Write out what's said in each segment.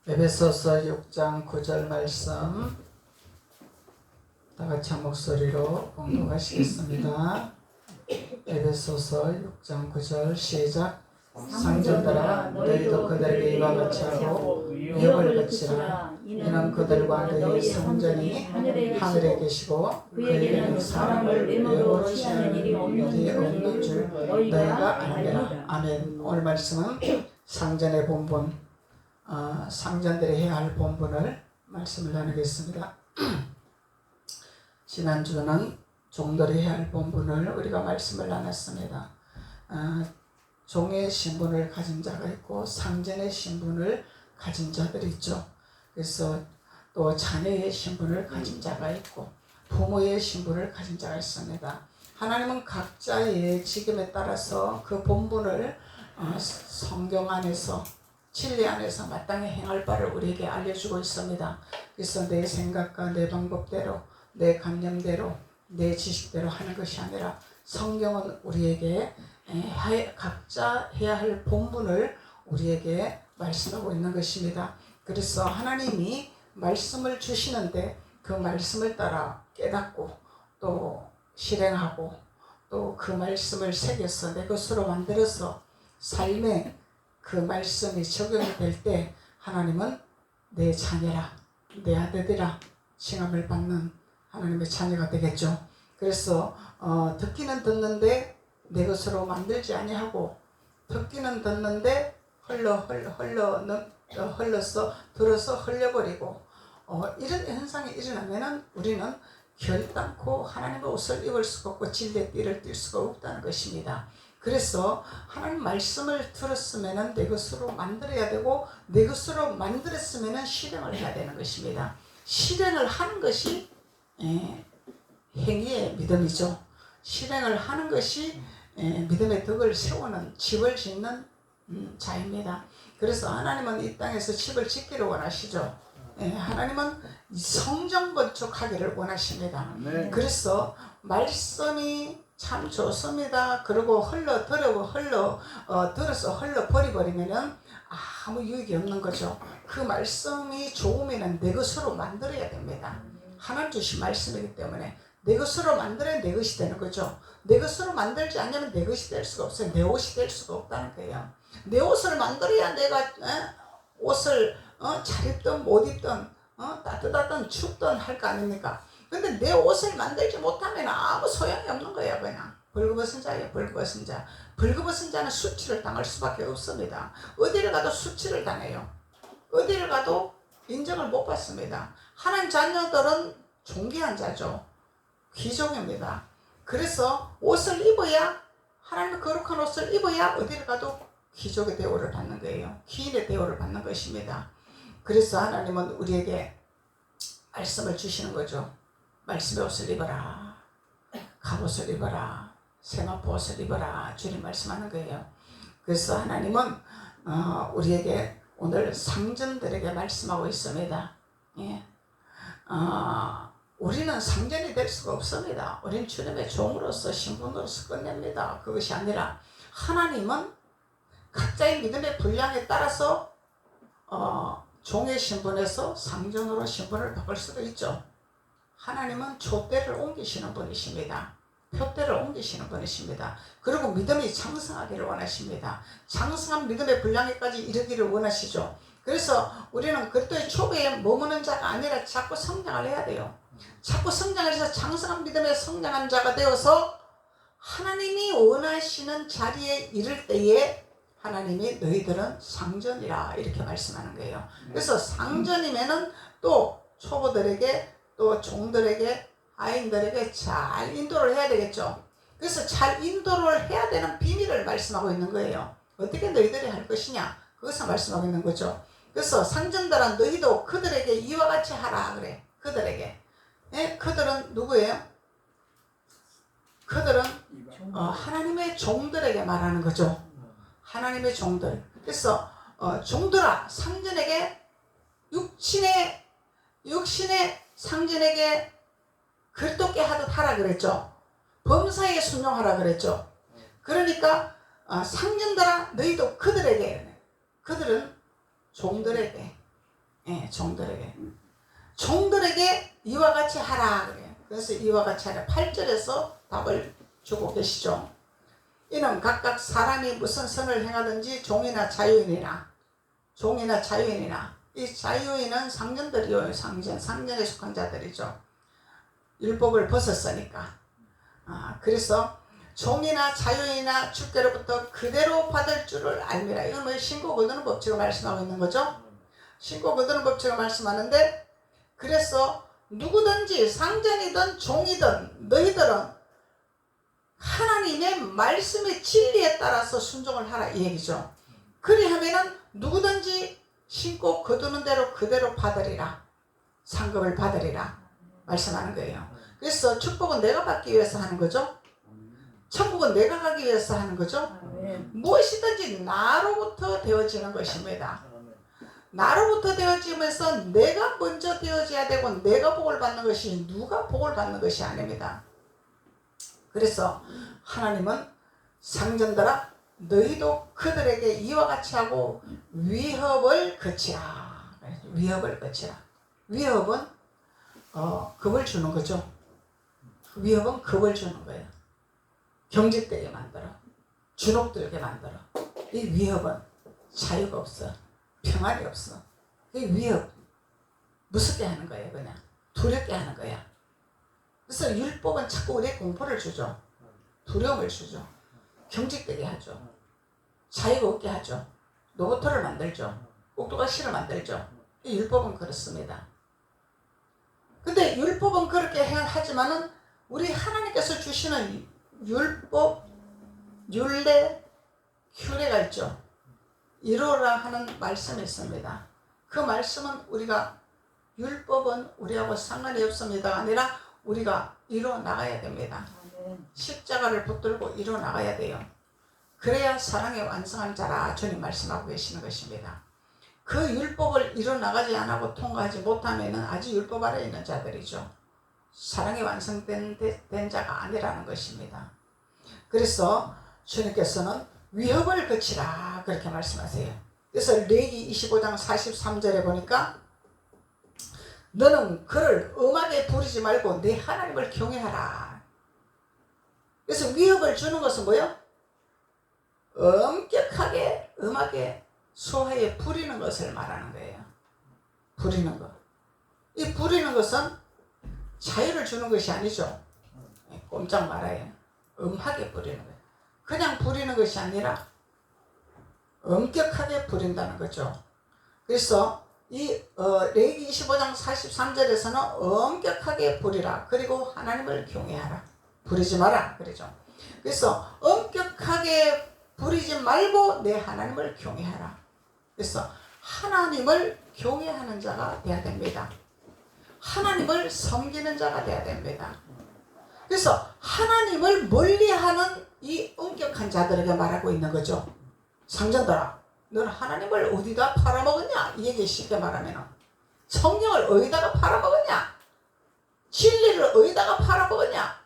에베소서 6장 9절 말씀 다 같이 한 목소리로 봉독하시겠습니다. 에베소서 6장 9절 시작. 상전들아 너희도 그들에게 이와 같이 하고 위협을 받지라. 이는 그들과 너희 상전이 하늘에 계시고 그에게는 사람을 외모로 취하는 일이 없는 줄 너희가 알라. 아멘. 오늘 말씀은 상전의 본분, 상전들이 해야 할 본분을 말씀을 나누겠습니다. 지난주는 종들이 해야 할 본분을 우리가 말씀을 나눴습니다. 종의 신분을 가진 자가 있고 상전의 신분을 가진 자들이 있죠. 그래서 또 자녀의 신분을 가진 자가 있고 부모의 신분을 가진 자가 있습니다. 하나님은 각자의 직임에 따라서 그 본분을 성경 안에서 진리 안에서 마땅히 행할 바를 우리에게 알려주고 있습니다. 그래서 내 생각과 내 방법대로 내 관념대로 내 지식대로 하는 것이 아니라 성경은 우리에게 각자 해야 할 본분을 우리에게 말씀하고 있는 것입니다. 그래서 하나님이 말씀을 주시는데 그 말씀을 따라 깨닫고 또 실행하고 또 그 말씀을 새겨서 내 것으로 만들어서 삶에 그 말씀이 적용이 될 때 하나님은 내 자녀라, 내 아들이라 칭함을 받는 하나님의 자녀가 되겠죠. 그래서 듣기는 듣는데 내 것으로 만들지 아니하고 듣기는 듣는데 흘러서 들어서 흘려버리고 이런 현상이 일어나면은 우리는 결단코 하나님의 옷을 입을 수가 없고 진리의 띠를 띌 수가 없다는 것입니다. 그래서 하나님 말씀을 들었으면은 내 것으로 만들어야 되고 내 것으로 만들었으면은 실행을 해야 되는 것입니다. 실행을 하는 것이 행위의 믿음이죠. 실행을 하는 것이 믿음의 덕을 세우는 집을 짓는 자입니다. 그래서 하나님은 이 땅에서 집을 짓기를 원하시죠. 하나님은 성전 건축하기를 원하십니다. 네. 그래서 말씀이 참 좋습니다. 그리고 들어서 흘러버리면은 아무 유익이 없는 거죠. 그 말씀이 좋으면은 내 것으로 만들어야 됩니다. 하나님 주신 말씀이기 때문에 내 것으로 만들어야 내 것이 되는 거죠. 내 것으로 만들지 않으면 내 것이 될 수가 없어요. 내 옷이 될 수가 없다는 거예요. 내 옷을 만들어야 내가 옷을 잘 입든 못 입든 따뜻하든 춥든 할 거 아닙니까? 근데 내 옷을 만들지 못하면 아무 소용이 없는 거예요. 그냥 벌거벗은 자예요. 벌거벗은 자. 벌거벗은 자는 수치를 당할 수밖에 없습니다. 어디를 가도 수치를 당해요. 어디를 가도 인정을 못 받습니다. 하나님 자녀들은 존귀한 자죠. 귀족입니다. 그래서 옷을 입어야, 하나님의 거룩한 옷을 입어야 어디를 가도 귀족의 대우를 받는 거예요. 귀인의 대우를 받는 것입니다. 그래서 하나님은 우리에게 말씀을 주시는 거죠. 말씀의 옷을 입어라. 갑옷을 입어라. 세마포 옷을 입어라. 주님 말씀하는 거예요. 그래서 하나님은 우리에게 오늘 상전들에게 말씀하고 있습니다. 예. 우리는 상전이 될 수가 없습니다. 우리는 주님의 종으로서 신분으로서 끝냅니다. 그것이 아니라 하나님은 각자의 믿음의 분량에 따라서 종의 신분에서 상전으로 신분을 바꿀 수도 있죠. 하나님은 촛대를 옮기시는 분이십니다. 표대를 옮기시는 분이십니다. 그리고 믿음이 장성하기를 원하십니다. 장성한 믿음의 분량에까지 이르기를 원하시죠. 그래서 우리는 그리스도의 초보에 머무는 자가 아니라 자꾸 성장을 해야 돼요. 자꾸 성장해서 장성한 믿음에 성장한 자가 되어서 하나님이 원하시는 자리에 이를 때에 하나님이 너희들은 상전이라 이렇게 말씀하는 거예요. 그래서 상전이면은 또 초보들에게 또 종들에게 아인들에게 잘 인도를 해야 되겠죠. 그래서 잘 인도를 해야 되는 비밀을 말씀하고 있는 거예요. 어떻게 너희들이 할 것이냐 그것을 말씀하고 있는 거죠. 그래서 상전들아 너희도 그들에게 이와 같이 하라 그래. 그들에게. 그들은 누구예요? 그들은 하나님의 종들에게 말하는 거죠. 하나님의 종들. 그래서 종들아 상전에게 육신의 상전에게 글독게 하듯 하라 그랬죠. 범사에 순종하라 그랬죠. 그러니까 상전들아 너희도 그들에게, 그들은 종들에게 예, 종들에게 이와 같이 하라 그래요. 그래서 이와 같이 하라. 8절에서 답을 주고 계시죠. 이는 각각 사람이 무슨 선을 행하든지 종이나 자유인이나 이 자유인은 상전들이요. 상전에 속한 자들이죠. 율법을 벗었으니까. 그래서 종이나 자유인이나 주께로부터 그대로 받을 줄을 알미라. 이건 뭐 신고 거두는 법칙을 말씀하고 있는 거죠. 신고 거두는 법칙을 말씀하는데, 그래서 누구든지 상전이든 종이든 너희들은 하나님의 말씀의 진리에 따라서 순종을 하라 이 얘기죠. 그리하면은 누구든지 신고 거두는 대로 그대로 받으리라. 상급을 받으리라 말씀하는 거예요. 그래서 축복은 내가 받기 위해서 하는 거죠. 천국은 내가 가기 위해서 하는 거죠. 무엇이든지 나로부터 되어지는 것입니다. 나로부터 되어지면서 내가 먼저 되어져야 되고 내가 복을 받는 것이 누가 복을 받는 것이 아닙니다. 그래서 하나님은 상전들아 너희도 그들에게 이와 같이 하고 위협을 거치라. 위협을 거치라. 위협은 겁을 주는 거죠. 위협은 겁을 주는 거예요. 경직되게 만들어. 주눅들게 만들어. 이 위협은 자유가 없어. 평안이 없어. 이 위협 무섭게 하는 거예요. 그냥 두렵게 하는 거야. 그래서 율법은 자꾸 우리에게 공포를 주죠. 두려움을 주죠. 경직되게 하죠. 자유가 없게 하죠. 노고토를 만들죠. 옥도가시를 만들죠. 이 율법은 그렇습니다. 근데 율법은 그렇게 하지만은 우리 하나님께서 주시는 율법, 율례, 규례가 있죠. 이루어라 하는 말씀이 있습니다. 그 말씀은 우리가 율법은 우리하고 상관이 없습니다가 아니라 우리가 이루어 나가야 됩니다. 십자가를 붙들고 이루어 나가야 돼요. 그래야 사랑의 완성한 자라 주님 말씀하고 계시는 것입니다. 그 율법을 이루어 나가지 않고 통과하지 못하면 아직 율법 아래에 있는 자들이죠. 사랑이 완성된 자가 아니라는 것입니다. 그래서 주님께서는 위협을 거치라 그렇게 말씀하세요. 그래서 레위기 25장 43절에 보니까 너는 그를 엄하게 부리지 말고 네 하나님을 경외하라. 그래서 위협을 주는 것은 뭐예요? 엄격하게 엄하게 소하에 부리는 것을 말하는 거예요. 부리는 것. 이 부리는 것은 자유를 주는 것이 아니죠. 꼼짝 말아요. 엄하게 부리는 거예요. 그냥 부리는 것이 아니라 엄격하게 부린다는 거죠. 그래서 이 레위기 25장 43절에서는 엄격하게 부리라. 그리고 하나님을 경외하라. 부리지 마라. 그러죠. 그래서 엄격하게 부리지 말고 내 하나님을 경외하라. 그래서 하나님을 경외하는 자가 되어야 됩니다. 하나님을 섬기는 자가 되어야 됩니다. 그래서 하나님을 멀리하는 이 엄격한 자들에게 말하고 있는 거죠. 상전들아, 너는 하나님을 어디다 팔아먹었냐? 이 얘기 쉽게 말하면 성경을 어디다가 팔아먹었냐? 진리를 어디다가 팔아먹었냐?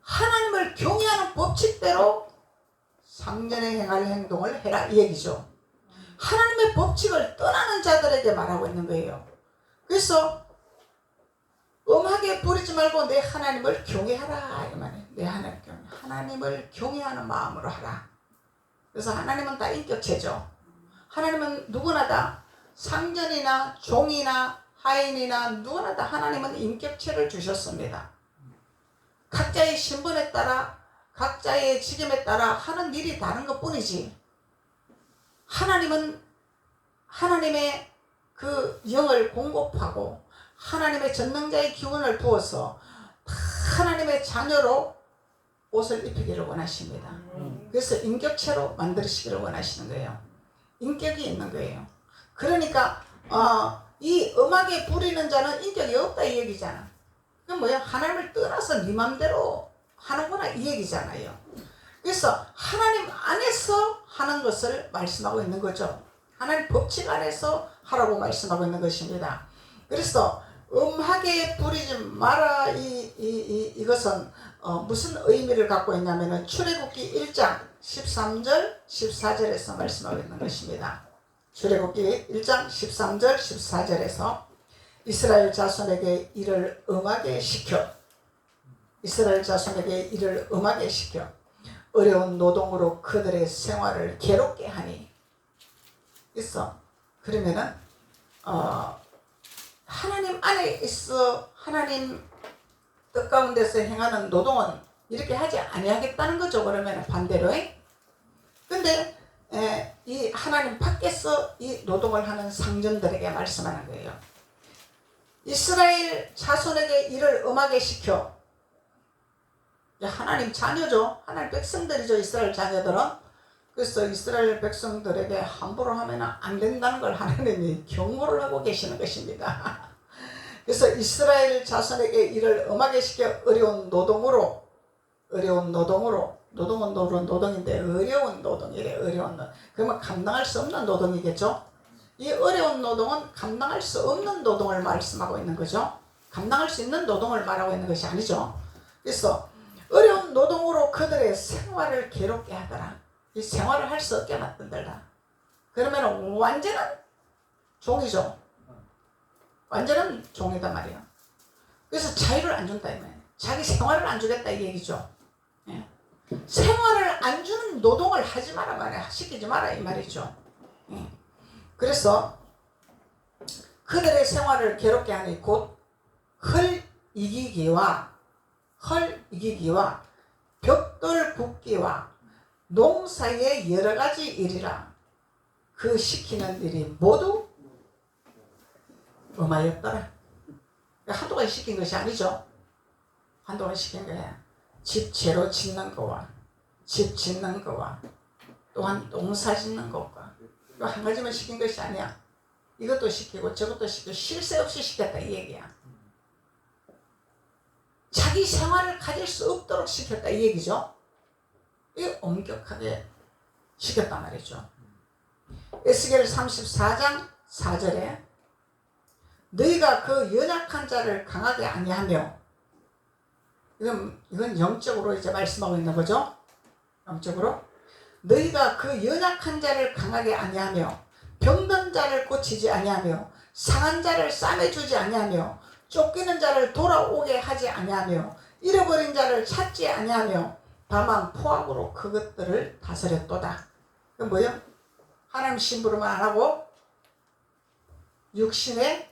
하나님을 경외하는 법칙대로 상전에 행할 행동을 해라 이 얘기죠. 하나님의 법칙을 떠나는 자들에게 말하고 있는 거예요. 그래서 엄하게 부리지 말고 내 하나님을 경외하라 이 말이에요. 내 하나님을 경외하는 마음으로 하라. 그래서 하나님은 다 인격체죠. 하나님은 누구나 다 상전이나 종이나 하인이나 누구나 다 하나님은 인격체를 주셨습니다. 각자의 신분에 따라 각자의 직임에 따라 하는 일이 다른 것 뿐이지, 하나님은 하나님의 그 영을 공급하고 하나님의 전능자의 기운을 부어서 하나님의 자녀로 옷을 입히기를 원하십니다. 그래서 인격체로 만드시기를 원하시는 거예요. 인격이 있는 거예요. 그러니까 이 엄하게 부리는 자는 인격이 없다 이 얘기잖아. 그건 뭐야? 하나님을 떠나서 네 맘대로 하는구나 이 얘기잖아요. 그래서 하나님 안에서 하는 것을 말씀하고 있는 거죠. 하나님 법칙 안에서 하라고 말씀하고 있는 것입니다. 그래서 엄하게 부리지 마라 이것은 무슨 의미를 갖고 있냐면 출애굽기 1장 13절 14절에서 말씀하고 있는 것입니다. 출애굽기 1장 13절 14절에서 이스라엘 자손에게 이를 엄하게 시켜 어려운 노동으로 그들의 생활을 괴롭게 하니 있어. 그러면은 하나님 안에 있어 하나님 뜻 가운데서 행하는 노동은 이렇게 하지 아니하겠다는 거죠. 그러면 반대로. 근데 이 하나님 밖에서 이 노동을 하는 상전들에게 말씀하는 거예요. 이스라엘 자손에게 이를 엄하게 시켜. 하나님 자녀죠. 하나님 백성들이죠. 이스라엘 자녀들은. 그래서 이스라엘 백성들에게 함부로 하면 안 된다는 걸 하나님이 경고를 하고 계시는 것입니다. 그래서 이스라엘 자손에게 이를 엄하게 시켜 어려운 노동은 노동인데 어려운 노동이래. 어려운 노동. 그러면 감당할 수 없는 노동이겠죠. 이 어려운 노동은 감당할 수 없는 노동을 말씀하고 있는 거죠. 감당할 수 있는 노동을 말하고 있는 것이 아니죠. 그래서 어려운 노동으로 그들의 생활을 괴롭게 하더라. 이 생활을 할 수 없게 만든다. 그러면 완전한 종이죠. 완전한 종이다 말이야. 그래서 자유를 안 준다 이 말이야. 자기 생활을 안 주겠다 이 얘기죠. 예. 생활을 안 주는 노동을 하지 마라 말이야. 시키지 마라 이 말이죠. 예. 그래서 그들의 생활을 괴롭게 하니 곧 헐 이기기와 벽돌 굽기와 농사의 여러 가지 일이라. 그 시키는 일이 모두 엄하였더라. 한동안 시킨 것이 아니죠. 한동안 시킨 거야. 집 재로 짓는 거와 집 짓는 거와 또한 농사 짓는 것과 또 한 가지만 시킨 것이 아니야. 이것도 시키고 저것도 시키고 쉴 새 없이 시켰다 이 얘기야. 자기 생활을 가질 수 없도록 시켰다 이 얘기죠. 이게 엄격하게 시켰단 말이죠. 에스겔 34장 4절에 너희가 그 연약한 자를 강하게 아니하며, 이건 영적으로 이제 말씀하고 있는 거죠. 영적으로 너희가 그 연약한 자를 강하게 아니하며 병든 자를 고치지 아니하며 상한 자를 싸매주지 아니하며 쫓기는 자를 돌아오게 하지 아니하며 잃어버린 자를 찾지 아니하며 다만 포악으로 그것들을 다스렸도다. 그 뭐요? 하나님 심부름을 안 하고 육신의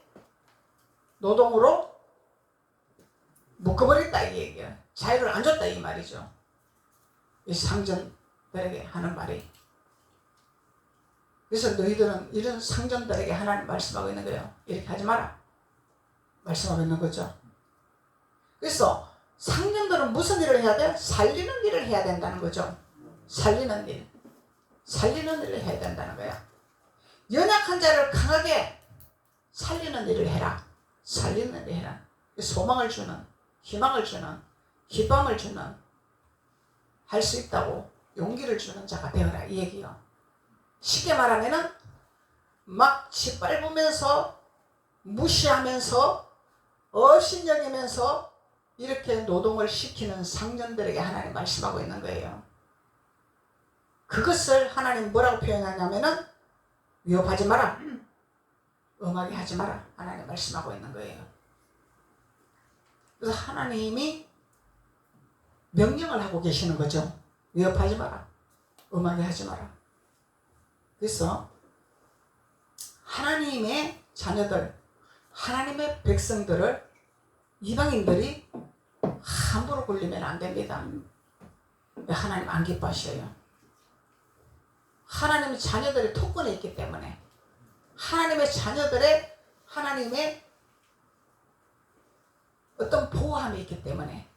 노동으로 묶어버렸다 이 얘기야. 자유를 안 줬다 이 말이죠. 이 상전들에게 하는 말이. 그래서 너희들은 이런 상전들에게 하나님 말씀하고 있는 거예요. 이렇게 하지 마라 말씀하고 있는 거죠. 그래서 상전들은 무슨 일을 해야 돼? 살리는 일을 해야 된다는 거죠. 살리는 일을 해야 된다는 거야. 연약한 자를 강하게 살리는 일을 해라. 살리는 일을 해라. 소망을 주는, 희망을 주는, 기쁨을 주는, 할 수 있다고 용기를 주는 자가 되어라 이 얘기요. 쉽게 말하면은 막 짓밟으면서 무시하면서 업신여기면서 이렇게 노동을 시키는 상전들에게 하나님 말씀하고 있는 거예요. 그것을 하나님 뭐라고 표현하냐면은 위협하지 마라, 엄하게 하지 마라 하나님 말씀하고 있는 거예요. 그래서 하나님이 명령을 하고 계시는 거죠. 위협하지 마라, 엄하게 하지 마라. 그래서 하나님의 자녀들, 하나님의 백성들을 이방인들이 함부로 굴리면 안 됩니다. 하나님 안 기뻐하셔요. 하나님의 자녀들의 토권에 있기 때문에, 하나님의 자녀들의 하나님의 어떤 보호함이 있기 때문에,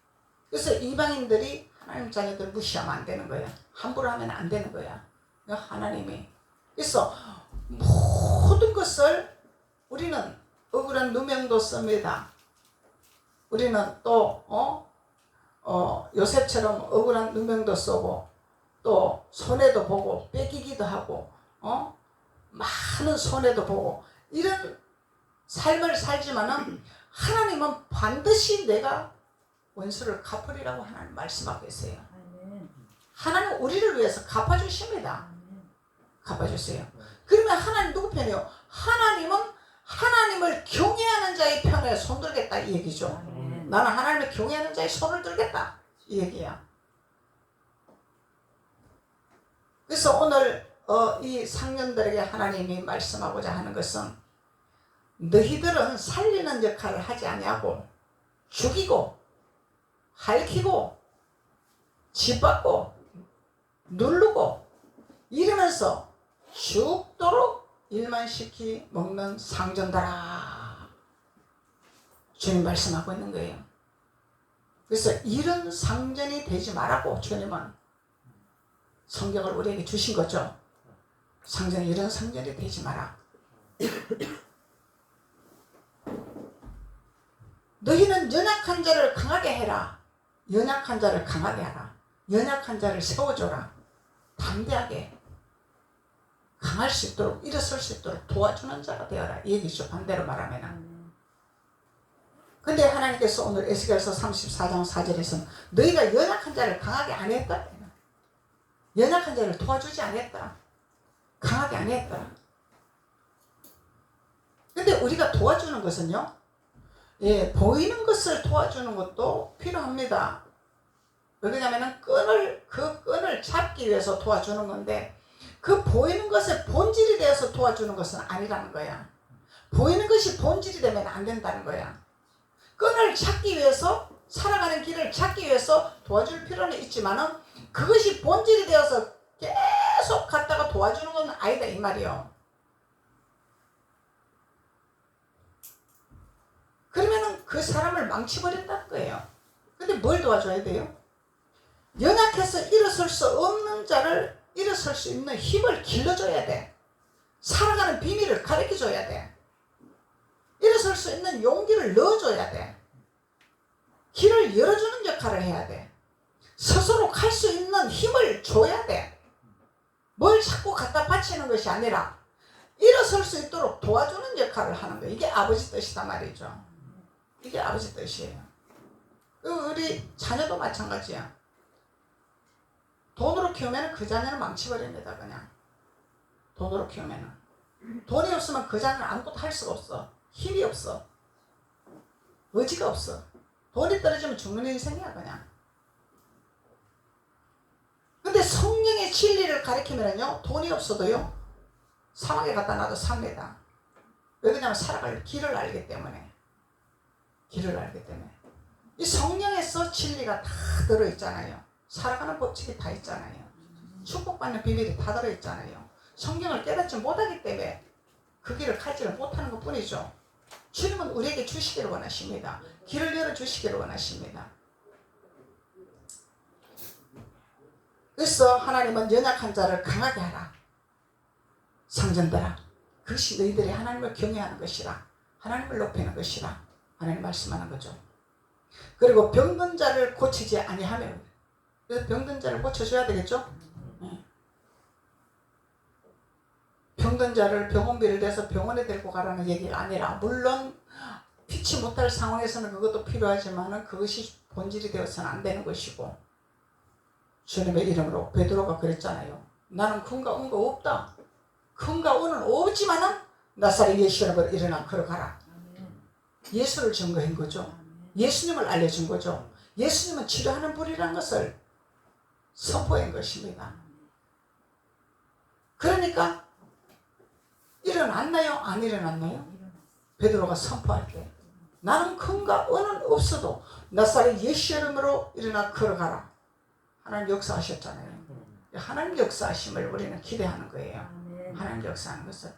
그래서 이방인들이 하나님 자녀들을 무시하면 안 되는 거야. 함부로 하면 안 되는 거야. 하나님이. 그래서 모든 것을 우리는 억울한 누명도 씁니다. 우리는 또 요셉처럼 억울한 누명도 쓰고 또 손해도 보고 뺏기기도 하고 많은 손해도 보고 이런 삶을 살지만은 하나님은 반드시 내가 원수를 갚으리라고 하나님 말씀하고 계세요. 하나님 우리를 위해서 갚아주십니다. 갚아주세요. 그러면 하나님 누구 편이요? 하나님은 하나님을 경외하는 자의 편에 손들겠다 이 얘기죠. 나는 하나님을 경외하는 자의 손을 들겠다 이 얘기야. 그래서 오늘 이 상년들에게 하나님이 말씀하고자 하는 것은 너희들은 살리는 역할을 하지 아니하고 죽이고 핥히고 짓밟고 누르고 이러면서 죽도록 일만 시키 먹는 상전다라 주님 말씀하고 있는 거예요. 그래서 이런 상전이 되지 말라고 주님은 성경을 우리에게 주신 거죠. 상전이 이런 상전이 되지 마라. 너희는 연약한 자를 강하게 해라. 연약한 자를 강하게 하라. 연약한 자를 세워줘라. 담대하게 강할 수 있도록 일어설 수 있도록 도와주는 자가 되어라. 이 얘기죠. 반대로 말하면. 근데 하나님께서 오늘 에스겔서 34장 4절에서는 너희가 연약한 자를 강하게 안 했다. 연약한 자를 도와주지 않았다. 강하게 안 했다. 근데 우리가 도와주는 것은요, 보이는 것을 도와주는 것도 필요합니다. 왜냐하면 그 끈을 잡기 위해서 도와주는 건데, 그 보이는 것의 본질이 되어서 도와주는 것은 아니라는 거야. 보이는 것이 본질이 되면 안 된다는 거야. 끈을 찾기 위해서, 살아가는 길을 찾기 위해서 도와줄 필요는 있지만은 그것이 본질이 되어서 계속 갔다가 도와주는 건 아니다 이 말이요. 그러면은 그 사람을 망치버렸다는 거예요. 근데 뭘 도와줘야 돼요? 연약해서 일어설 수 없는 자를 일어설 수 있는 힘을 길러줘야 돼. 살아가는 비밀을 가르쳐줘야 돼. 일어설 수 있는 용기를 넣어줘야 돼. 길을 열어주는 역할을 해야 돼. 스스로 갈 수 있는 힘을 줘야 돼. 뭘 자꾸 갖다 바치는 것이 아니라 일어설 수 있도록 도와주는 역할을 하는 거예요. 이게 아버지 뜻이다 말이죠. 이게 아버지 뜻이에요. 우리 자녀도 마찬가지야. 돈으로 키우면 그 자녀는 망치버립니다. 그냥 돈으로 키우면 돈이 없으면 그 자녀는 아무것도 할 수가 없어. 힘이 없어. 의지가 없어. 돈이 떨어지면 죽는 인생이야 그냥. 근데 성령의 진리를 가르치면요, 돈이 없어도요 사막에 갖다 놔도 삽니다. 왜냐하면 살아갈 길을 알기 때문에. 길을 알기 때문에. 이 성령에서 진리가 다 들어있잖아요. 살아가는 법칙이 다 있잖아요. 축복받는 비밀이 다 들어있잖아요. 성경을 깨닫지 못하기 때문에 그 길을 가지를 못하는 것 뿐이죠. 주님은 우리에게 주시기를 원하십니다. 길을 열어주시기를 원하십니다. 그래서 하나님은 연약한 자를 강하게 하라. 상전들아, 그것이 너희들이 하나님을 경외하는 것이라. 하나님을 높이는 것이라. 하나님 말씀하는 거죠. 그리고 병든 자를 고치지 아니하면, 그래서 병든 자를 고쳐줘야 되겠죠? 병든 자를 병원비를 내서 병원에 데리고 가라는 얘기가 아니라, 물론 피치 못할 상황에서는 그것도 필요하지만 그것이 본질이 되어서는 안 되는 것이고, 주님의 이름으로 베드로가 그랬잖아요. 나는 금과 은가 없다. 금과 은은 없지만은 나사렛 예수 이름으로 일어나 걸어가라. 예수를 증거한 거죠. 예수님을 알려준 거죠. 예수님은 치료하는 분이라는 것을 선포한 것입니다. 그러니까 일어났나요? 안 일어났나요? 베드로가 선포할 때 나는 금과 은은 없어도 나사렛 예수 이름으로 일어나 걸어가라. 하나님 역사하셨잖아요. 하나님 역사하심을 우리는 기대하는 거예요. 하나님 역사하는 것을.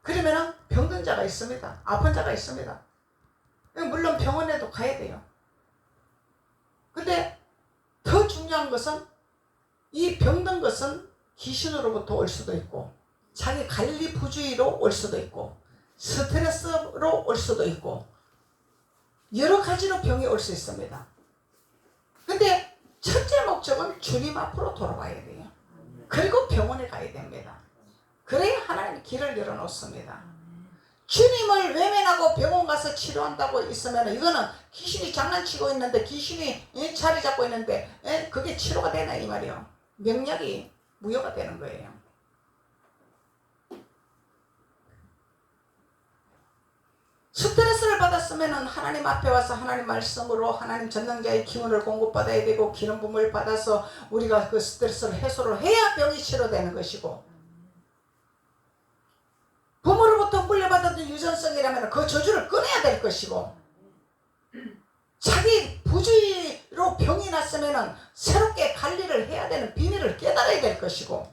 그러면은 병든 자가 있습니다. 아픈 자가 있습니다. 물론 병원에도 가야 돼요. 근데 더 중요한 것은 이 병든 것은 귀신으로부터 올 수도 있고, 자기 관리 부주의로 올 수도 있고, 스트레스로 올 수도 있고, 여러 가지로 병이 올 수 있습니다. 근데 첫째 목적은 주님 앞으로 돌아와야 돼요. 그리고 병원에 가야 됩니다. 그래야 하나님이 길을 열어놓습니다. 주님을 외면하고 병원 가서 치료한다고 있으면 이거는 귀신이 장난치고 있는데, 귀신이 자리 잡고 있는데 그게 치료가 되나 이 말이요. 명약이 무효가 되는 거예요. 왔으면은 하나님 앞에 와서 하나님 말씀으로 하나님 전능자의 기운을 공급받아야 되고 기름 부음을 받아서 우리가 그 스트레스를 해소를 해야 병이 치료되는 것이고, 부모로부터 물려받았던 유전성이라면 그 저주를 끊어야 될 것이고, 자기 부주의로 병이 났으면 새롭게 관리를 해야 되는 비밀을 깨달아야 될 것이고,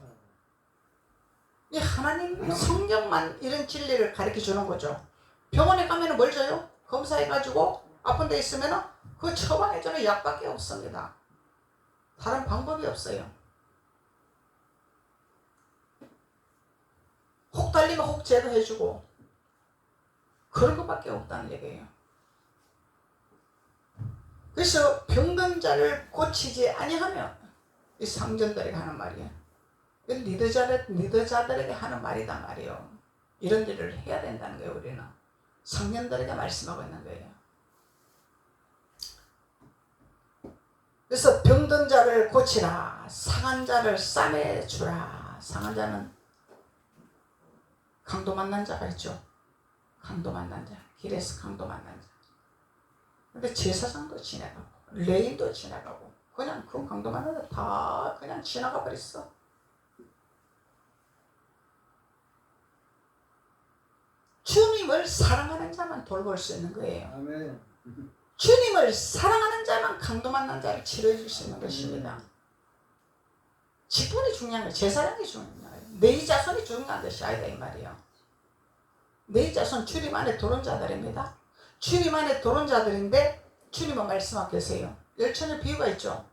이 하나님 성경만 이런 진리를 가르쳐 주는 거죠. 병원에 가면 뭘 줘요? 검사해가지고 아픈 데 있으면 그 처방해주는 약밖에 없습니다. 다른 방법이 없어요. 혹 달리면 혹 제거해주고 그런 것밖에 없다는 얘기예요. 그래서 병든 자를 고치지 아니하면, 이 상전들에게 하는 말이에요. 리더자들에게 하는 말이다 말이에요. 이런 일을 해야 된다는 거예요. 우리는 상년들에게 말씀하고 있는 거예요. 그래서 병든 자를 고치라, 상한 자를 싸매주라. 상한 자는 강도 만난 자가 있죠. 강도 만난 자, 길에서 강도 만난 자. 근데 제사장도 지나가고 레인도 지나가고 그냥 그 강도 만난 자 다 그냥 지나가 버렸어. 주님을 사랑하는 자만 돌볼 수 있는 거예요. 아멘. 주님을 사랑하는 자만 강도 만난 자를 치료해 줄 수 있는 것입니다. 직분이 중요한 거예요. 제사장이 중요한 거예요. 내 자손이 중요한 것이 아니다 이 말이에요. 내 자손 주님 안에 들어온 자들입니다. 주님 안에 들어온 자들인데 주님은 말씀하고 계세요. 열처녀 비유가 있죠.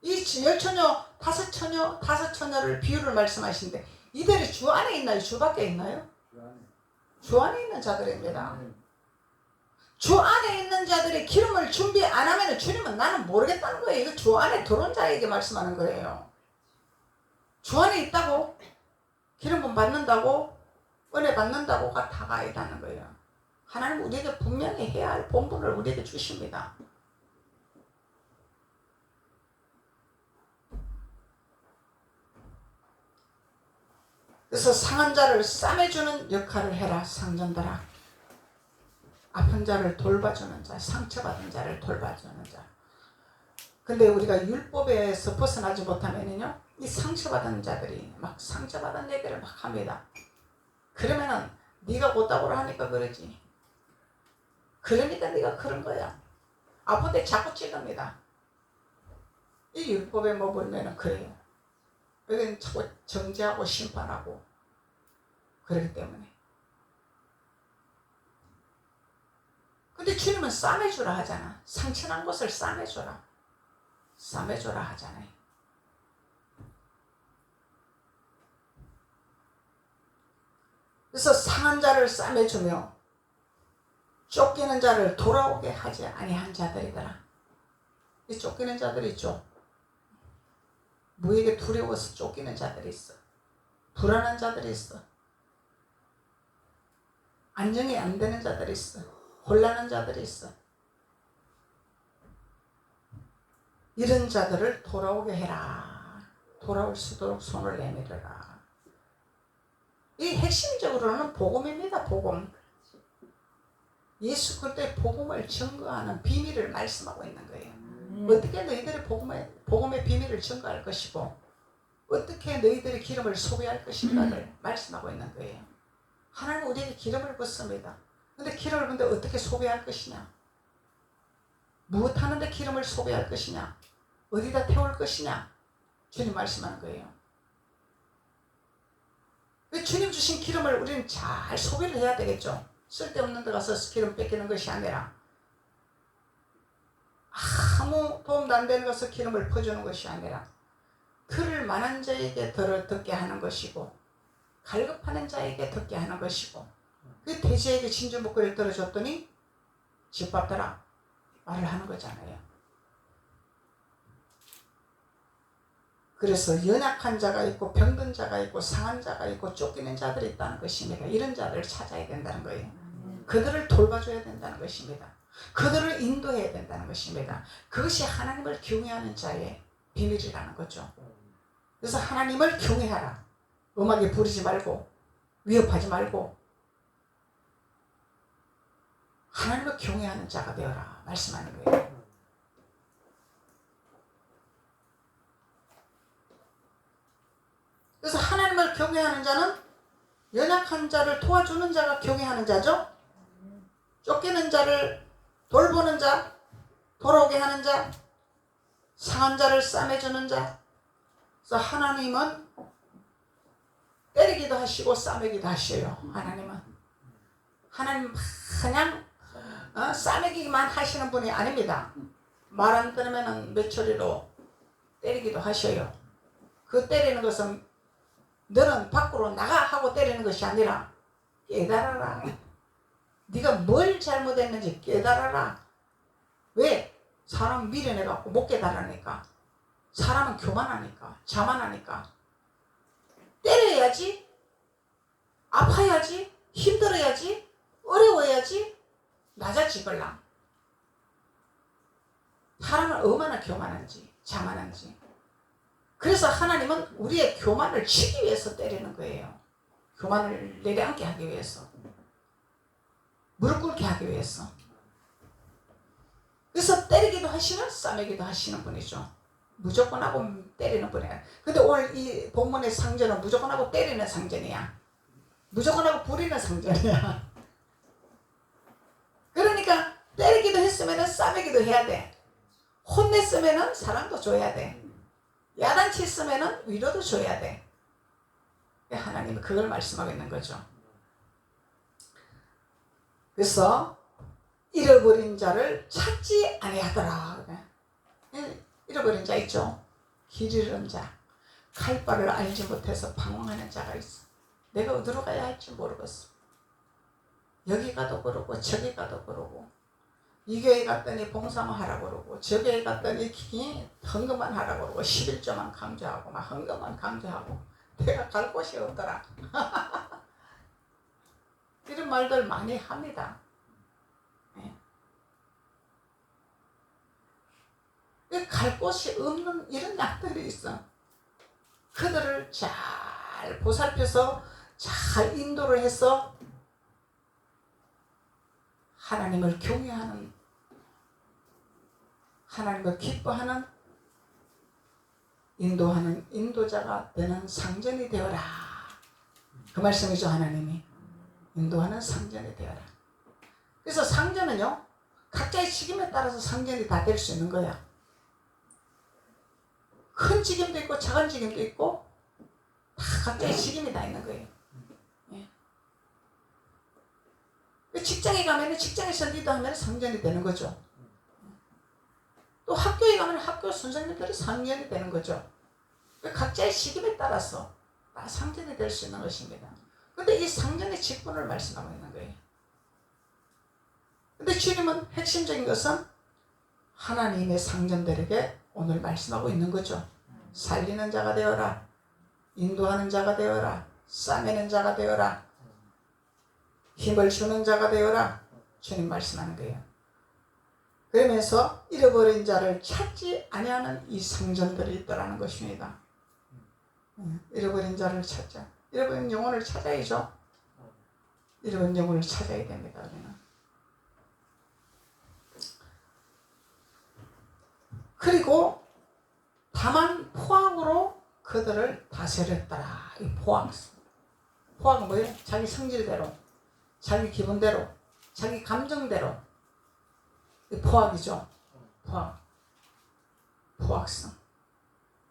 이 열처녀 다섯 처녀를 비유를 말씀하시는데 이들이 주 안에 있나요? 주 밖에 있나요? 주 안에 있는 자들입니다. 주 안에 있는 자들이 기름을 준비 안 하면 주님은 나는 모르겠다는 거예요. 이거 주 안에 들어온 자에게 말씀하는 거예요. 주 안에 있다고 기름 부음 받는다고 은혜 받는다고가 다가 아니다는 거예요. 하나님 우리에게 분명히 해야 할 본분을 우리에게 주십니다. 그래서 상한 자를 싸매주는 역할을 해라. 상전들아, 아픈 자를 돌봐주는 자, 상처받은 자를 돌봐주는 자. 근데 우리가 율법에서 벗어나지 못하면요, 이 상처받은 자들이 막 상처받은 얘기를 막 합니다. 그러면은 네가 곧다고를 하니까 그러지. 그러니까 네가 그런 거야. 아픈데 자꾸 찌릅니다. 이 율법에 뭐 보면은 그래요. 여기는 자꾸 정죄하고 심판하고 그렇기 때문에. 근데 주님은 싸매주라 하잖아. 상처난 곳을 싸매주라. 싸매주라 하잖아요. 그래서 상한 자를 싸매주며 쫓기는 자를 돌아오게 하지 아니한 자들이더라. 이 쫓기는 자들이 있죠. 무에게 두려워서 쫓기는 자들이 있어. 불안한 자들이 있어. 안정이 안 되는 자들이 있어. 혼란한 자들이 있어. 이런 자들을 돌아오게 해라. 돌아올 수 있도록 손을 내밀어라. 이 핵심적으로는 복음입니다. 복음. 예수 그리스도의 복음을 증거하는 비밀을 말씀하고 있는 거예요. 어떻게 너희들이 복음의 비밀을 증거할 것이고 어떻게 너희들이 기름을 소비할 것인가를 말씀하고 있는 거예요. 하나님은 우리에게 기름을 붓습니다. 근데 기름을 붓는데 어떻게 소비할 것이냐? 무엇 하는데 기름을 소비할 것이냐? 어디다 태울 것이냐? 주님 말씀하는 거예요. 주님 주신 기름을 우리는 잘 소비를 해야 되겠죠. 쓸데없는 데 가서 기름 뺏기는 것이 아니라 아무 도움도 안 되는 것을 기름을 퍼주는 것이 아니라 들을 만한 자에게 듣게 하는 것이고 갈급하는 자에게 듣게 하는 것이고 그 돼지에게 진주 목걸이를 들어줬더니 집 받더라 말을 하는 거잖아요. 그래서 연약한 자가 있고 병든 자가 있고 상한 자가 있고 쫓기는 자들이 있다는 것입니다. 이런 자들을 찾아야 된다는 거예요. 그들을 돌봐줘야 된다는 것입니다. 그들을 인도해야 된다는 것입니다. 그것이 하나님을 경외하는 자의 비밀이라는 거죠. 그래서 하나님을 경외하라. 음악에 부르지 말고 위협하지 말고 하나님을 경외하는 자가 되어라 말씀하는 거예요. 그래서 하나님을 경외하는 자는 연약한 자를 도와주는 자가 경외하는 자죠. 쫓기는 자를 돌보는 자, 돌아오게 하는 자, 상한 자를 싸매주는 자. 그래서 하나님은 때리기도 하시고 싸매기도 하셔요. 하나님 그냥 싸매기만 하시는 분이 아닙니다. 말 안 들으면 메추리로 때리기도 하셔요. 그 때리는 것은 너는 밖으로 나가 하고 때리는 것이 아니라 깨달아라. 네가 뭘 잘못했는지 깨달아라. 왜? 사람 미련해갖고 못 깨달으니까. 사람은 교만하니까, 자만하니까. 때려야지, 아파야지, 힘들어야지, 어려워야지 낮아지걸랑. 사람은 얼마나 교만한지, 자만한지. 그래서 하나님은 우리의 교만을 치기 위해서 때리는 거예요. 교만을 내려앉게 하기 위해서. 무릎 꿇게 하기 위해서. 그래서 때리기도 하시는, 싸매기도 하시는 분이죠. 무조건 하고 때리는 분이야. 근데 오늘 이 본문의 상전은 무조건 하고 때리는 상전이야. 무조건 하고 부리는 상전이야. 그러니까 때리기도 했으면 싸매기도 해야 돼. 혼냈으면 사랑도 줘야 돼. 야단쳤으면 위로도 줘야 돼. 하나님은 그걸 말씀하고 있는 거죠. 그래서 잃어버린 자를 찾지 아니하더라. 잃어버린 자 있죠. 길 잃은 자, 갈 바를 알지 못해서 방황하는 자가 있어. 내가 어디로 가야 할지 모르겠어. 여기 가도 그러고 저기 가도 그러고, 이 교회 갔더니 봉사만 하라고 그러고, 저 교회 갔더니 헌금만 하라고 그러고, 11조만 강조하고 막 헌금만 강조하고, 내가 갈 곳이 없더라. 이런 말들 많이 합니다. 갈 곳이 없는 이런 양들이 있어. 그들을 잘 보살펴서 잘 인도를 해서 하나님을 경외하는, 하나님을 기뻐하는, 인도하는 인도자가 되는 상전이 되어라. 그 말씀이죠. 하나님이 인도하는 상전이 되어라. 그래서 상전은요, 각자의 직임에 따라서 상전이 다 될 수 있는 거야. 큰 직임도 있고 작은 직임도 있고 다 각자의 직임이 다 있는 거예요. 예. 직장에 가면 직장에서 리더하면 상전이 되는 거죠. 또 학교에 가면 학교 선생님들이 상전이 되는 거죠. 각자의 직임에 따라서 다 상전이 될 수 있는 것입니다. 근데 이 상전의 직분을 말씀하고 있는 거예요. 근데 주님은 핵심적인 것은 하나님의 상전들에게 오늘 말씀하고 있는 거죠. 살리는 자가 되어라. 인도하는 자가 되어라. 싸매는 자가 되어라. 힘을 주는 자가 되어라. 주님 말씀하는 거예요. 그러면서 잃어버린 자를 찾지 아니하는 이 상전들이 있더라는 것입니다. 잃어버린 자를 찾자. 잃어버린 영혼을 찾아야죠. 잃어버린 영혼을 찾아야 됩니다. 우리는. 그리고 다만 포악으로 그들을 다스렸더라. 이 포악. 포악은 뭐예요? 자기 성질대로, 자기 기분대로, 자기 감정대로. 이 포악이죠. 포악. 포악성.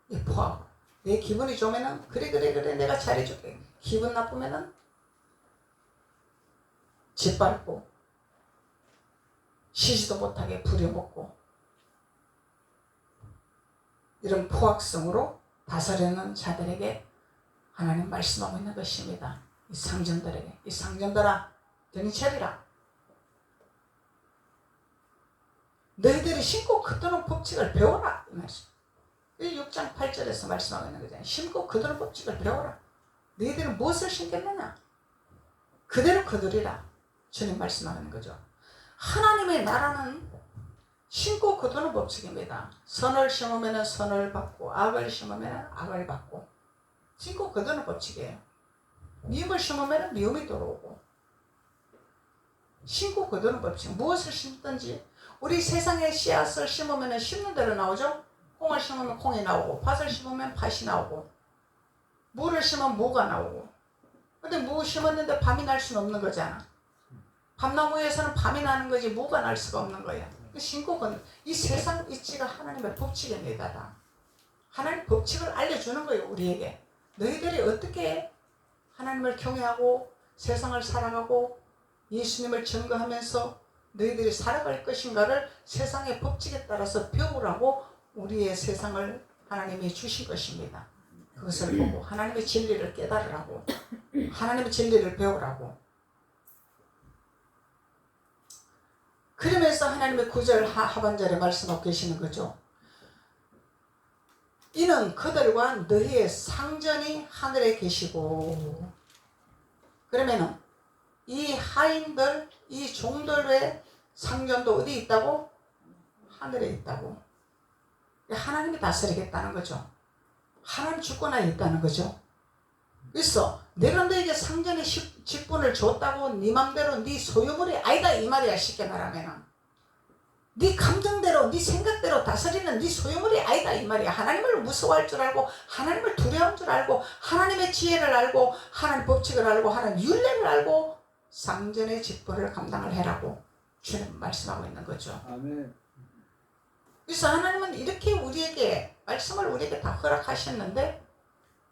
이 포악. 내 기분이 좋으면은 그래 내가 잘해줄게. 기분 나쁘면은 짓밟고 쉬지도 못하게 부려먹고, 이런 포악성으로 다스리는 자들에게 하나님 말씀하고 있는 것입니다. 이 상전들에게. 이 상전들아, 정신 차리라. 너희들이 심고 거두는 법칙을 배워라. 이 말씀. 6장 8절에서 말씀하고 있는 거잖아요. 심고 거두는 법칙을 배워라. 너희들은 무엇을 심겠느냐? 그대로 거두리라. 주님 말씀하는 거죠. 하나님의 나라는 심고 거두는 법칙입니다. 선을 심으면 선을 받고, 악을 심으면 악을 받고, 심고 거두는 법칙이에요. 미움을 심으면 미움이 들어오고, 심고 거두는 법칙. 무엇을 심든지 우리 세상에 씨앗을 심으면 심는 대로 나오죠. 콩을 심으면 콩이 나오고 팥을 심으면 팥이 나오고 무를 심으면 무가 나오고. 근데 무 심었는데 밤이 날 수는 없는 거잖아. 밤나무에서는 밤이 나는 거지 무가 날 수가 없는 거야. 심고 거두는 이 세상 이치가 하나님의 법칙입니다. 하나님 법칙을 알려주는 거예요. 우리에게. 너희들이 어떻게 하나님을 경외하고 세상을 살아가고 예수님을 증거하면서 너희들이 살아갈 것인가를 세상의 법칙에 따라서 배우라고 우리의 세상을 하나님이 주신 것입니다. 그것을 보고 하나님의 진리를 깨달으라고, 하나님의 진리를 배우라고. 그러면서 하나님의 9절 하반절에 말씀하고 계시는 거죠. 이는 그들과 너희의 상전이 하늘에 계시고. 그러면은 이 하인들, 이 종들의 상전도 어디 있다고? 하늘에 있다고. 하나님이 다스리겠다는 거죠. 하나님 주권하에 있다는 거죠. 그래서 내가 너에게 상전의 직분을 줬다고 네 맘대로 네 소유물이 아니다 이 말이야. 쉽게 말하면은 네 감정대로 네 생각대로 다스리는 네 소유물이 아니다 이 말이야. 하나님을 무서워할 줄 알고 하나님을 두려워할 줄 알고 하나님의 지혜를 알고 하나님 법칙을 알고 하나님 율례를 알고 상전의 직분을 감당을 해라고 주님 말씀하고 있는 거죠. 아멘. 그래서 하나님은 이렇게 우리에게 말씀을 우리에게 다 허락하셨는데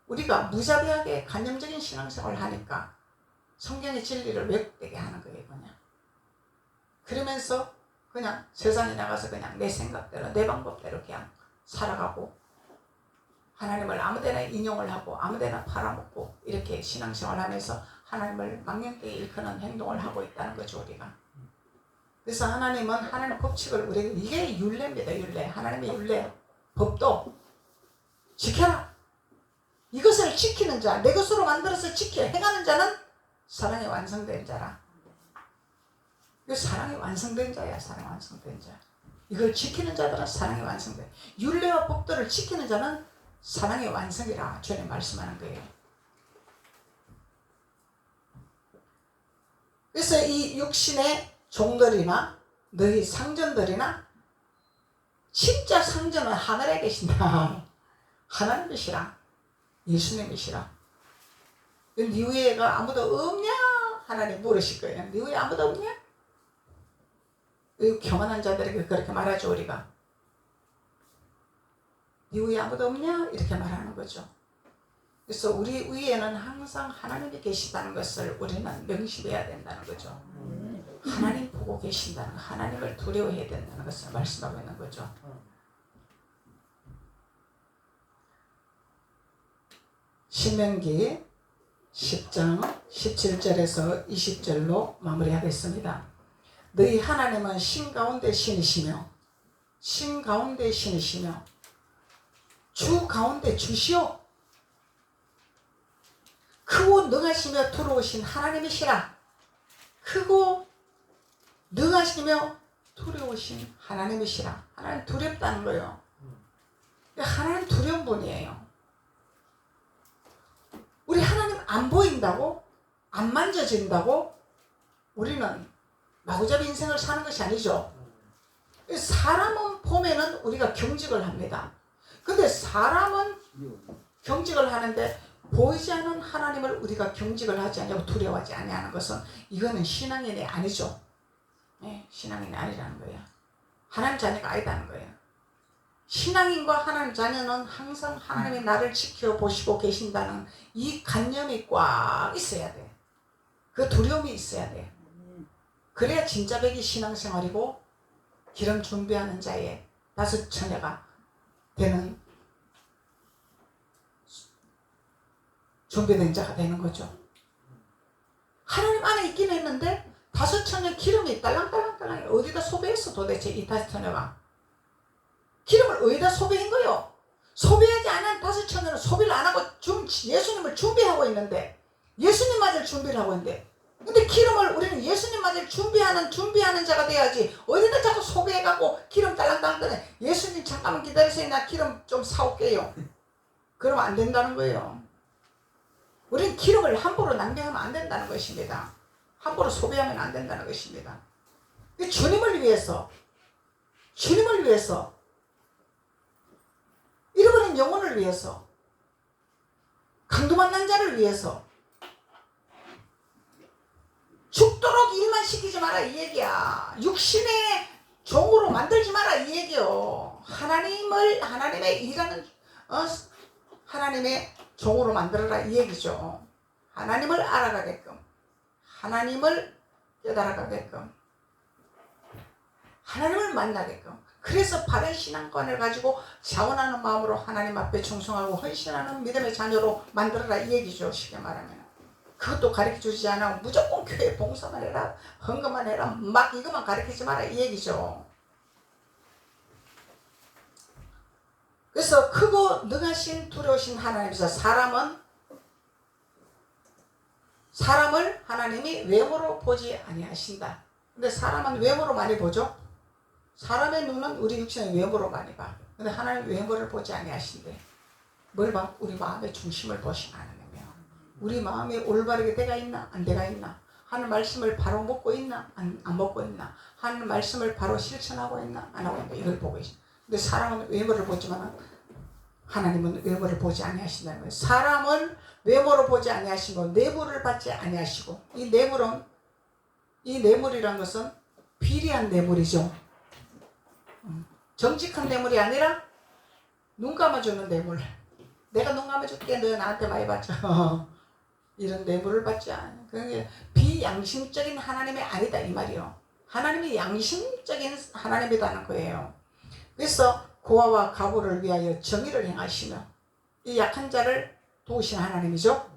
우리가 무자비하게 관념적인 신앙생활을 하니까 성경의 진리를 왜곡되게 하는 거예요. 그냥 그러면서 그냥 세상에 나가서 그냥 내 생각대로 내 방법대로 그냥 살아가고 하나님을 아무데나 인용을 하고 아무데나 팔아먹고 이렇게 신앙생활을 하면서 하나님을 망령되게 일컫는 행동을 하고 있다는 거죠. 우리가. 그래서 하나님은 하나님의 법칙을 우리에게 이게 율례입니다. 율례. 하나님의 율례 법도 지켜라. 이것을 지키는 자, 내 것으로 만들어서 지켜 행하는 자는 사랑이 완성된 자라. 이거 사랑이 완성된 자야. 사랑이 완성된 자. 이걸 지키는 자들은 사랑이 완성돼. 율례와 법도를 지키는 자는 사랑의 완성이라 주님 말씀하는 거예요. 그래서 이 육신의 종들이나 너희 상전들이나 진짜 상전은 하늘에 계신다. 하나님이시라. 예수님이시라. 네 위에가 아무도 없냐? 하나님 물으실 거예요. 네 위에 아무도 없냐? 교만한 자들에게 그렇게 말하죠. 우리가 네 위에 아무도 없냐? 이렇게 말하는 거죠. 그래서 우리 위에는 항상 하나님이 계시다는 것을 우리는 명심해야 된다는 거죠. 하나님 보고 계신다는, 하나님을 두려워해야 된다는 것을 말씀하고 있는 거죠. 신명기 10장 17절에서 20절로 마무리하겠습니다. 너희 하나님은 신 가운데 신이시며 신 가운데 신이시며 주 가운데 주시오. 크고 능하시며 두려우신 하나님이시라. 크고 능하시며 두려우신 하나님이시라. 하나님 두렵다는 거예요. 하나님 두려운 분이에요. 우리 하나님 안 보인다고? 안 만져진다고? 우리는 마구잡이 인생을 사는 것이 아니죠. 사람은 보면은 우리가 경직을 합니다. 근데 사람은 경직을 하는데 보이지 않는 하나님을 우리가 경직을 하지 않냐고 두려워하지 않냐는 것은 이거는 신앙인이 아니죠. 네, 신앙인이 아니라는 거예요. 하나님 자녀가 아니다는 거예요. 신앙인과 하나님 자녀는 항상 하나님이 나를 지켜보시고 계신다는 이 관념이 꽉 있어야 돼. 그 두려움이 있어야 돼. 그래야 진짜 백이 신앙생활이고 기름 준비하는 자의 다섯 처녀가 되는 준비된 자가 되는 거죠. 하나님 안에 있긴 했는데 다섯 처녀 기름이 딸랑딸랑딸랑 어디다 소비했어 도대체 이 다섯 처녀가. 기름을 어디다 소비한 거요? 소비하지 않은 다섯 처녀는 소비를 안 하고 예수님을 준비하고 있는데 예수님 맞을 준비를 하고 있는데 근데 기름을 우리는 예수님 맞을 준비하는 자가 돼야지 어디다 자꾸 소비해갖고 기름 딸랑딸랑 떠네. 예수님 잠깐만 기다리세요. 나 기름 좀 사올게요. 그러면 안 된다는 거예요. 우리는 기름을 함부로 낭비하면 안 된다는 것입니다. 함부로 소비하면 안 된다는 것입니다. 주님을 위해서 잃어버린 영혼을 위해서, 강도 만난 자를 위해서 죽도록 일만 시키지 마라 이 얘기야. 육신의 종으로 만들지 마라 이 얘기요. 하나님의 일하는 하나님의 종으로 만들어라 이 얘기죠. 하나님을 알아가게끔, 하나님을 깨달아가게끔, 하나님을 만나게끔. 그래서 바른 신앙관을 가지고 자원하는 마음으로 하나님 앞에 충성하고 헌신하는 믿음의 자녀로 만들어라 이 얘기죠. 쉽게 말하면. 그것도 가르쳐주지 않아. 무조건 교회 봉사만 해라, 헌금만 해라, 막 이것만 가르치지 마라 이 얘기죠. 그래서 크고 능하신 두려우신 하나님께서 사람을 하나님이 외모로 보지 아니하신다. 근데 사람은 외모로 많이 보죠. 사람의 눈은 우리 육신의 외모로 많이 봐. 근데 하나님 외모를 보지 아니하신대. 뭘 봐? 우리 마음의 중심을 보시는 하나님이요. 우리 마음이 올바르게 돼가 있나 안 돼가 있나, 하는 말씀을 바로 먹고 있나 안 먹고 있나, 하는 말씀을 바로 실천하고 있나 안 하고 있나, 이걸 보고 있어. 근데 사람은 외모를 보지만 하나님은 외모를 보지 아니하신다는 거예요. 사람은 외모로 보지 아니하시고 내물을 받지 아니하시고, 이 내물이란 것은 비리한 내물이죠. 정직한 내물이 아니라 눈 감아주는 내물. 내가 눈 감아줄게, 너 나한테 많이 받자. 이런 내물을 받지 않아. 그게 비양심적인 하나님이 아니다 이 말이요. 하나님이 양심적인 하나님이라는 거예요. 그래서 고아와 과부를 위하여 정의를 행하시며, 이 약한 자를 도우시는 하나님이죠.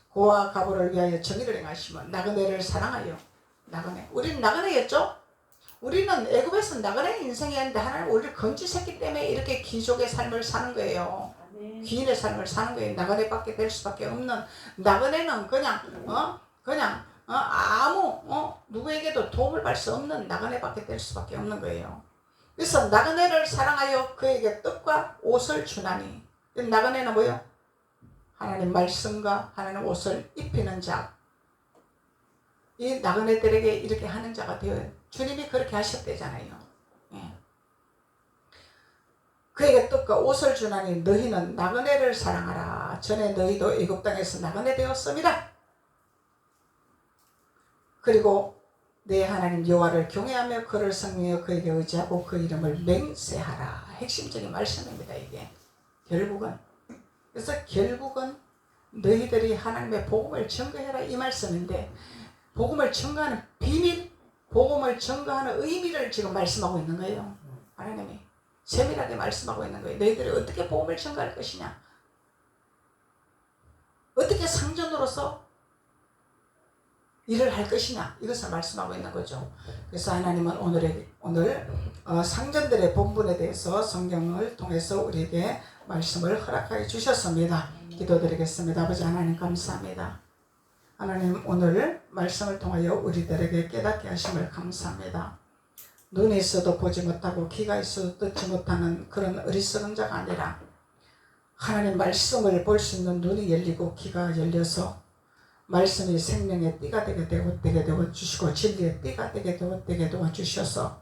고아와 과부를 위하여 정의를 행하시며 나그네를 사랑하여. 나그네, 우리는 나그네였죠. 우리는 애굽에서 나그네 인생이었는데 하나님 우리를 건지셨기 때문에 이렇게 귀족의 삶을 사는 거예요. 귀인의 삶을 사는 거예요. 나그네밖에 될 수밖에 없는. 나그네는 그냥 아무 누구에게도 도움을 받을 수 없는 나그네밖에 될 수밖에 없는 거예요. 그래서 나그네를 사랑하여 그에게 떡과 옷을 주나니. 나그네는 뭐요? 하나님 말씀과 하나님 옷을 입히는 자. 이 나그네들에게 이렇게 하는 자가 되어요. 주님이 그렇게 하셨대잖아요. 예. 그에게 떡과 옷을 주나니 너희는 나그네를 사랑하라. 전에 너희도 애굽 땅에서 나그네 되었습니다. 그리고 내 하나님 여호와를 경외하며 그를 섬기며 그에게 의지하고 그 이름을 맹세하라. 핵심적인 말씀입니다. 이게 결국은. 그래서 결국은 너희들이 하나님의 복음을 증거해라 이 말씀인데, 복음을 증거하는 비밀, 복음을 증거하는 의미를 지금 말씀하고 있는 거예요. 하나님이 세밀하게 말씀하고 있는 거예요. 너희들이 어떻게 복음을 증거할 것이냐, 어떻게 상전으로서 일을 할 것이냐, 이것을 말씀하고 있는 거죠. 그래서 하나님은 오늘 상전들의 본분에 대해서 성경을 통해서 우리에게 말씀을 허락하여 주셨습니다. 기도드리겠습니다. 아버지 하나님 감사합니다. 하나님 오늘 말씀을 통하여 우리들에게 깨닫게 하심을 감사합니다. 눈이 있어도 보지 못하고 귀가 있어도 듣지 못하는 그런 어리석은 자가 아니라, 하나님 말씀을 볼 수 있는 눈이 열리고 귀가 열려서 말씀이 생명의 띠가 되게 되어 주시고 진리의 띠가 되게 되어 주셔서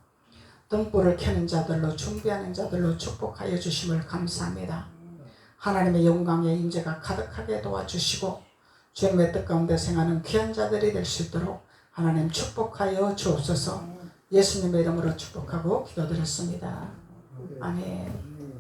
등불을 켜는 자들로 준비하는 자들로 축복하여 주심을 감사합니다. 하나님의 영광의 임재가 가득하게 도와주시고 주님의 뜻 가운데 생하는 귀한 자들이 될 수 있도록 하나님 축복하여 주옵소서. 예수님의 이름으로 축복하고 기도드렸습니다. 아멘.